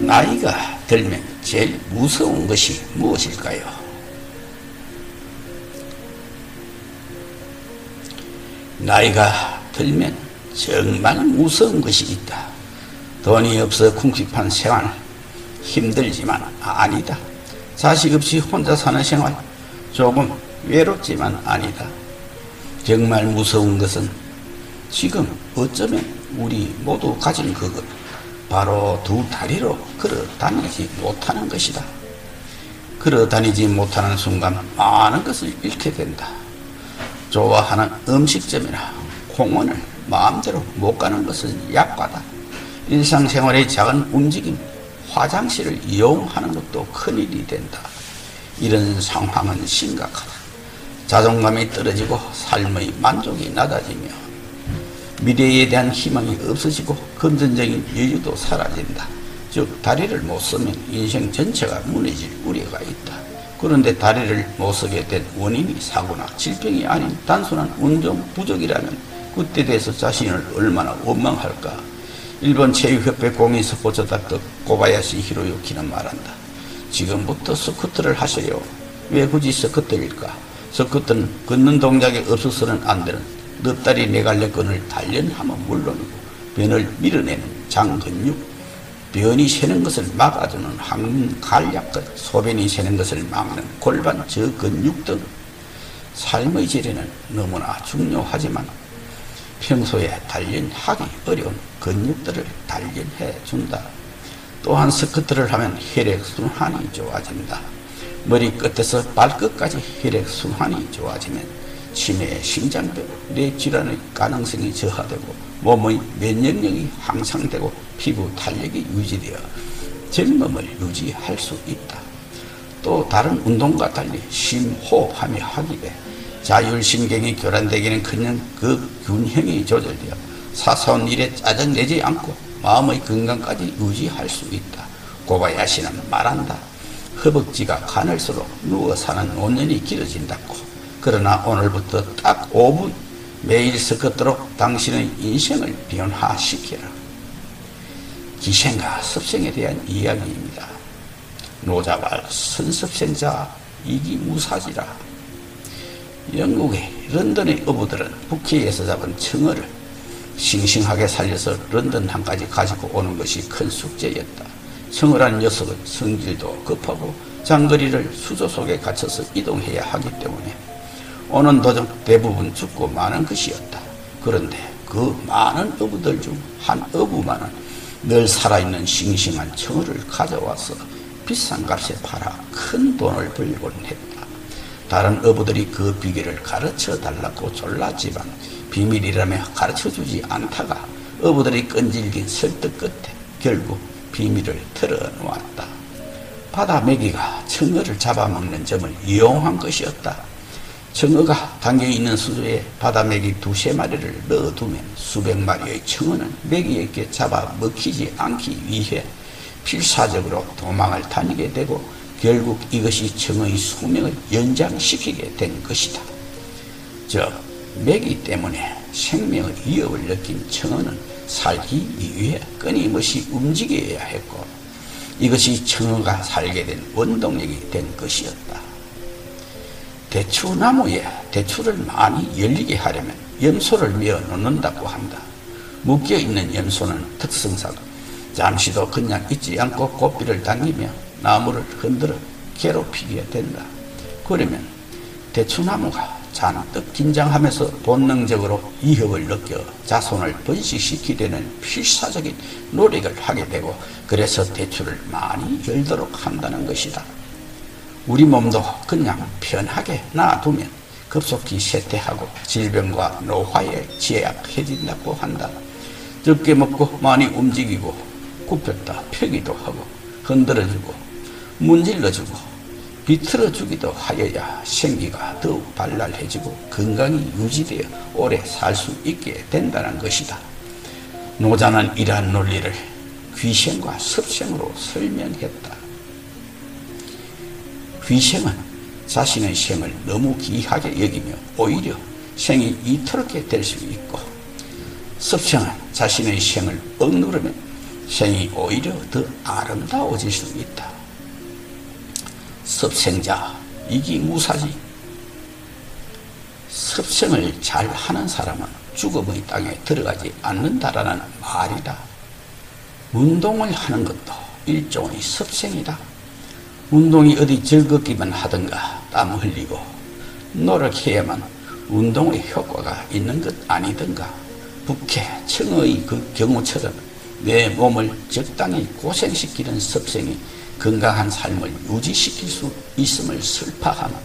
나이가 들면 제일 무서운 것이 무엇일까요? 나이가 들면 정말 무서운 것이 있다. 돈이 없어 궁핍한 생활, 힘들지만 아니다. 자식 없이 혼자 사는 생활, 조금 외롭지만 아니다. 정말 무서운 것은 지금 어쩌면 우리 모두 가진 그것, 바로 두 다리로 걸어 다니지 못하는 것이다. 걸어 다니지 못하는 순간 많은 것을 잃게 된다. 좋아하는 음식점이나 공원을 마음대로 못 가는 것은 약과다. 일상생활의 작은 움직임, 화장실을 이용하는 것도 큰일이 된다. 이런 상황은 심각하다. 자존감이 떨어지고 삶의 만족이 낮아지며 미래에 대한 희망이 없어지고 금전적인 여유도 사라진다. 즉 다리를 못 쓰면 인생 전체가 무너질 우려가 있다. 그런데 다리를 못 쓰게 된 원인이 사고나 질병이 아닌 단순한 운동 부족이라면 그때 대해서 자신을 얼마나 원망할까. 일본 체육협회 공인 스포츠 닥터 고바야시 히로유키는 말한다. 지금부터 스쿼트를 하세요. 왜 굳이 스쿼트일까? 스쿼트는 걷는 동작에 없어서는 안 되는 넙다리 네갈래끈을 단련하면 물론이고 변을 밀어내는 장근육, 변이 새는 것을 막아주는 항간략근, 소변이 새는 것을 막는 골반 저근육 등 삶의 질에는 너무나 중요하지만 평소에 단련하기 어려운 근육들을 단련해 준다. 또한 스쿼트를 하면 혈액순환이 좋아진다. 머리끝에서 발끝까지 혈액순환이 좋아지면 치매, 심장병, 뇌질환의 가능성이 저하되고 몸의 면역력이 향상되고 피부 탄력이 유지되어 젊음을 유지할 수 있다. 또 다른 운동과 달리 심호흡하며 하기에 자율신경이 교란되기는커녕 그 균형이 조절되어 사소한 일에 짜증내지 않고 마음의 건강까지 유지할 수 있다. 고바야시는 말한다. 허벅지가 가늘수록 누워 사는 노년이 길어진다고. 그러나 오늘부터 딱 5분 매일 스쿼트로 당신의 인생을 변화시켜라. 기생과 습생에 대한 이야기입니다. 노자발 선습생자 이기무사지라. 영국의 런던의 어부들은 북해에서 잡은 청어를 싱싱하게 살려서 런던 항까지 가지고 오는 것이 큰 숙제였다. 청어라는 녀석은 성질도 급하고 장거리를 수조 속에 갇혀서 이동해야 하기 때문에 오는 도중 대부분 죽고 마는 것이었다. 그런데 그 많은 어부들 중 한 어부만은 늘 살아있는 싱싱한 청어를 가져와서 비싼 값에 팔아 큰 돈을 벌곤 했다. 다른 어부들이 그 비결을 가르쳐 달라고 졸랐지만 비밀이라며 가르쳐주지 않다가 어부들이 끈질긴 설득 끝에 결국 비밀을 털어놓았다. 바다 메기가 청어를 잡아먹는 점을 이용한 것이었다. 청어가 담겨있는 수조에 바다 메기 2~3마리를 넣어두면 수백 마리의 청어는 메기에게 잡아먹히지 않기 위해 필사적으로 도망을 다니게 되고 결국 이것이 청어의 수명을 연장시키게 된 것이다. 즉 메기 때문에 생명의 위협을 느낀 청어는 살기 위해 끊임없이 움직여야 했고 이것이 청어가 살게 된 원동력이 된 것이었다. 대추나무에 대추를 많이 열리게 하려면 염소를 메어 놓는다고 한다. 묶여있는 염소는 특성상 잠시도 그냥 있지 않고 고삐를 당기며 나무를 흔들어 괴롭히게 된다. 그러면 대추나무가 잔뜩 긴장하면서 본능적으로 위협을 느껴 자손을 번식시키려는 필사적인 노력을 하게 되고 그래서 대추를 많이 열도록 한다는 것이다. 우리 몸도 그냥 편하게 놔두면 급속히 쇠퇴하고 질병과 노화에 취약해진다고 한다. 적게 먹고 많이 움직이고 굽혔다 펴기도 하고 흔들어주고 문질러주고 비틀어주기도 하여야 생기가 더욱 발랄해지고 건강이 유지되어 오래 살 수 있게 된다는 것이다. 노자는 이러한 논리를 귀생과 습생으로 설명했다. 귀생은 자신의 생을 너무 귀하게 여기며 오히려 생이 이토록 될 수 있고 습생은 자신의 생을 억누르면 생이 오히려 더 아름다워질 수 있다. 섭생자, 이기무사지. 섭생을 잘 하는 사람은 죽음의 땅에 들어가지 않는다라는 말이다. 운동을 하는 것도 일종의 섭생이다. 운동이 어디 즐겁기만 하든가 땀 흘리고 노력해야만 운동의 효과가 있는 것 아니든가, 북해, 청의 그 경우처럼 내 몸을 적당히 고생시키는 섭생이 건강한 삶을 유지시킬 수 있음을 설파하는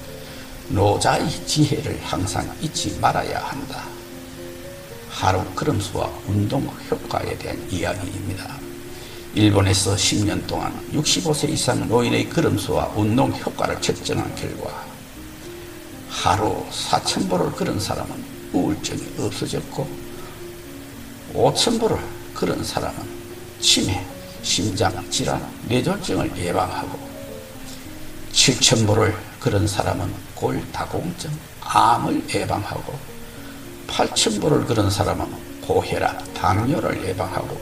노자의 지혜를 항상 잊지 말아야 한다. 하루 걸음수와 운동 효과에 대한 이야기입니다. 일본에서 10년 동안 65세 이상 노인의 걸음수와 운동 효과를 측정한 결과 하루 4,000보를 걸은 사람은 우울증이 없어졌고, 5,000보를 걸은 사람은 치매, 심장질환, 뇌졸중을 예방하고, 7,000보를 걸은 사람은 골다공증, 암을 예방하고, 8,000보를 걸은 사람은 고혈압, 당뇨를 예방하고,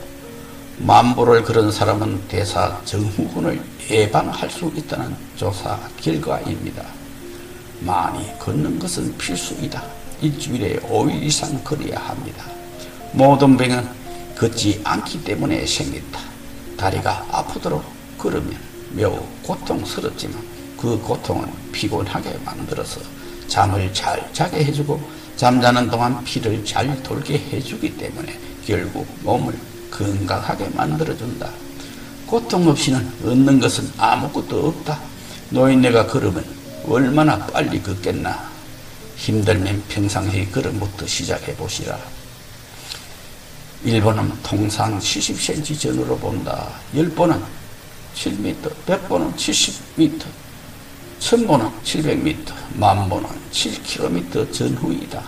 10,000보를 걸은 사람은 대사증후군을 예방할 수 있다는 조사 결과입니다. 많이 걷는 것은 필수이다. 일주일에 5일 이상 걸어야 합니다. 모든 병은 걷지 않기 때문에 생긴다. 다리가 아프도록 걸으면 매우 고통스럽지만 그 고통은 피곤하게 만들어서 잠을 잘 자게 해주고 잠자는 동안 피를 잘 돌게 해주기 때문에 결국 몸을 건강하게 만들어준다. 고통 없이는 얻는 것은 아무것도 없다. 노인네가 걸으면 얼마나 빨리 걷겠나. 힘들면 평상시 걸음부터 시작해 보시라. 1번은 통상 70cm 전후로 본다. 10번은 7m, 100번은 70m, 1000번은 700m, 10,000번은 7km 전후이다.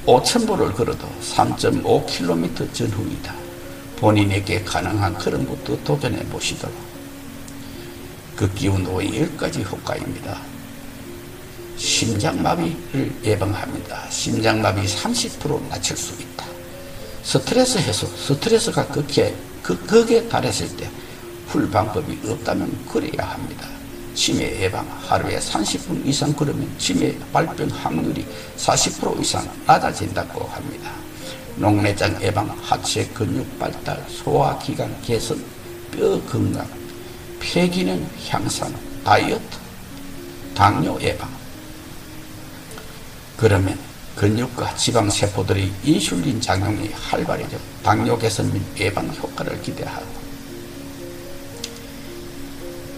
5,000보를 걸어도 3.5km 전후이다. 본인에게 가능한 걸음부터 도전해 보시도록. 걷기 운동의 10가지 효과입니다. 심장마비를 예방합니다. 심장마비 30% 낮출 수 있다. 스트레스 해소, 스트레스가 극에 달했을 때 풀 방법이 없다면 걸어야 합니다. 치매 예방, 하루에 30분 이상 걸으면 치매 발병 확률이 40% 이상 낮아진다고 합니다. 녹내장 예방, 하체 근육 발달, 소화기관 개선, 뼈 건강, 폐기능 향상, 다이어트, 당뇨 예방. 그러면 근육과 지방세포들의 인슐린 작용이 활발해져 당뇨 개선 및 예방 효과를 기대하고,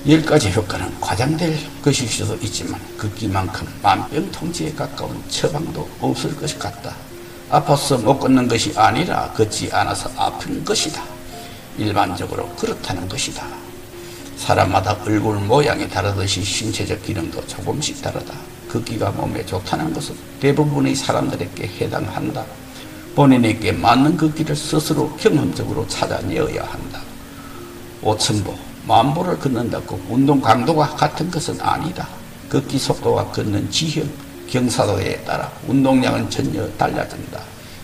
10가지 효과는 과장될 것일 수도 있지만 걷기만큼 만병통치에 가까운 처방도 없을 것 같다. 아파서 못 걷는 것이 아니라 걷지 않아서 아픈 것이다. 일반적으로 그렇다는 것이다. 사람마다 얼굴 모양이 다르듯이 신체적 기능도 조금씩 다르다. 걷기가 몸에 좋다는 것은 대부분의 사람들에게 해당한다. 본인에게 맞는 걷기를 스스로 경험적으로 찾아내어야 한다. 5,000보, 10,000보를 걷는다고 운동 강도가 같은 것은 아니다. 걷기 속도와 걷는 지형, 경사도에 따라 운동량은 전혀 달라진다.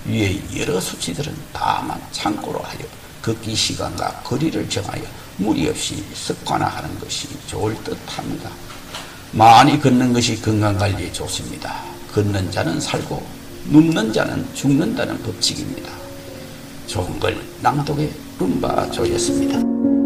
위의 여러 수치들은 다만 참고로 하여 걷기 시간과 거리를 정하여 무리 없이 습관화하는 것이 좋을 듯합니다. 많이 걷는 것이 건강관리에 좋습니다. 걷는 자는 살고 눕는 자는 죽는다는 법칙입니다. 좋은 걸 낭독의 룸바조였습니다.